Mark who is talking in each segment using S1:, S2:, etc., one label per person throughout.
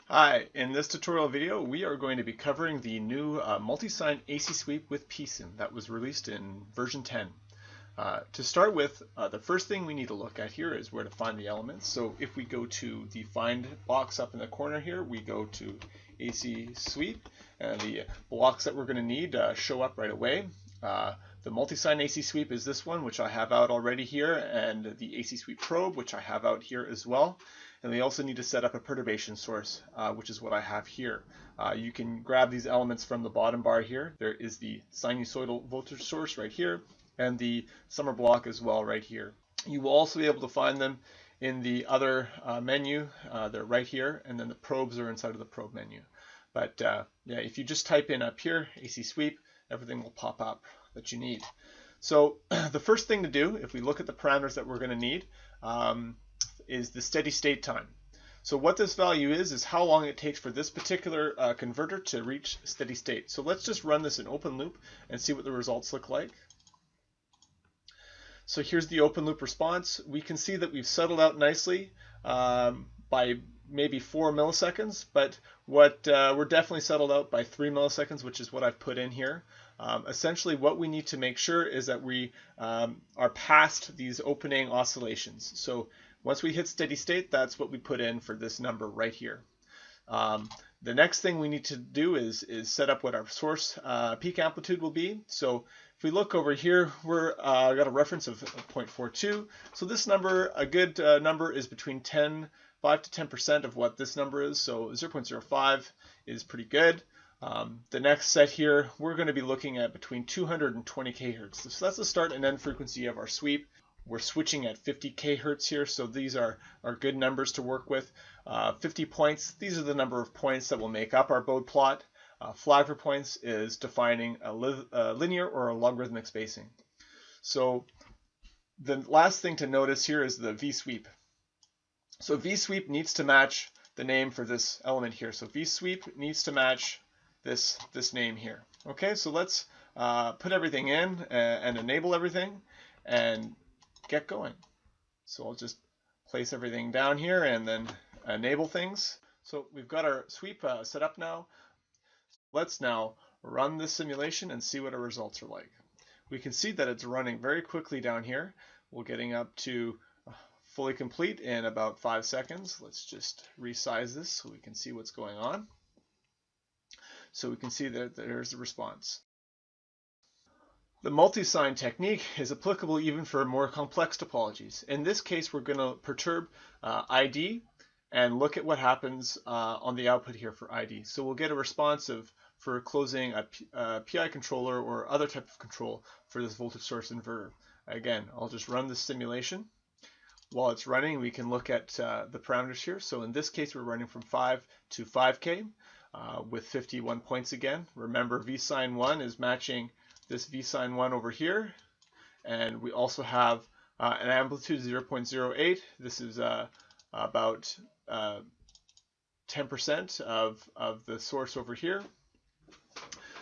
S1: Hi, in this tutorial video we are going to be covering the new multi-sine AC sweep with PSIM that was released in version 10. To start with, the first thing we need to look at here is where to find the elements. So if we go to the find box up in the corner here, we go to AC sweep, and the blocks that we're going to need show up right away. The multi-sine AC sweep is this one, which I have out already here, and the AC sweep probe, which I have out here as well. And we also need to set up a perturbation source, which is what I have here. You can grab these elements from the bottom bar here. There is the sinusoidal voltage source right here, and the summer block as well right here. You will also be able to find them in the other menu. They're right here, and then the probes are inside of the probe menu. But yeah, if you just type in up here, AC sweep, everything will pop up that you need. So the first thing to do, if we look at the parameters that we're going to need, is the steady state time. So what this value is how long it takes for this particular converter to reach steady state. So let's just run this in open loop and see what the results look like. So here's the open loop response. We can see that we've settled out nicely by maybe 4 milliseconds, but we're definitely settled out by 3 milliseconds, which is what I've put in here. Essentially what we need to make sure is that we are past these opening oscillations. So once we hit steady state, that's what we put in for this number right here. The next thing we need to do is set up what our source peak amplitude will be. So if we look over here, we're got a reference of 0.42. So this number, a good number, is between 5 to 10% of what this number is. So 0.05 is pretty good. The next set here, we're going to be looking at between 200 and 20 kHz. So that's the start and end frequency of our sweep. We're switching at 50 kHz here, so these are good numbers to work with. 50 points, these are the number of points that will make up our Bode plot. Flag for points is defining a linear or a logarithmic spacing. So the last thing to notice here is the V-sweep. So V-sweep needs to match the name for this element here. So V-sweep needs to match this name here. Okay, so let's put everything in and enable everything and get going. So I'll just place everything down here and then enable things. So we've got our sweep set up now. Let's now run this simulation and see what our results are like. We can see that it's running very quickly down here. We're getting up to fully complete in about 5 seconds. Let's just resize this so we can see what's going on. So we can see that there's the response. The multi-sine technique is applicable even for more complex topologies. In this case, we're going to perturb ID and look at what happens on the output here for ID. So we'll get a response for closing a PI controller or other type of control for this voltage source inverter. Again, I'll just run this simulation. While it's running, we can look at the parameters here. So in this case, we're running from 5 to 5K with 51 points again. Remember, V-sine 1 is matching this V-sine 1 over here, and we also have an amplitude 0.08. This is about 10% of the source over here.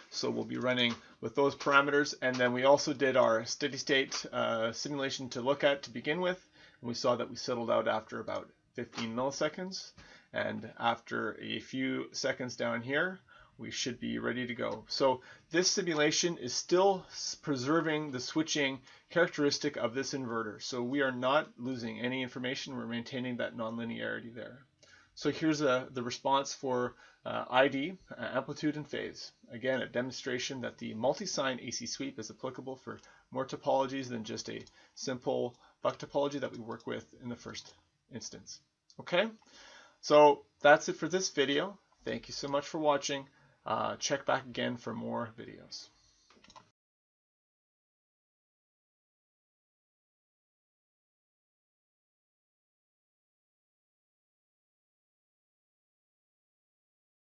S1: So we'll be running with those parameters, and then we also did our steady state simulation to look at to begin with, and we saw that we settled out after about 15 milliseconds, and after a few seconds down here, we should be ready to go. So this simulation is still preserving the switching characteristic of this inverter. So we are not losing any information. We're maintaining that nonlinearity there. So here's the response for ID, amplitude, and phase. Again, a demonstration that the multi-sine AC sweep is applicable for more topologies than just a simple buck topology that we work with in the first instance. Okay, so that's it for this video. Thank you so much for watching. Check back again for more videos.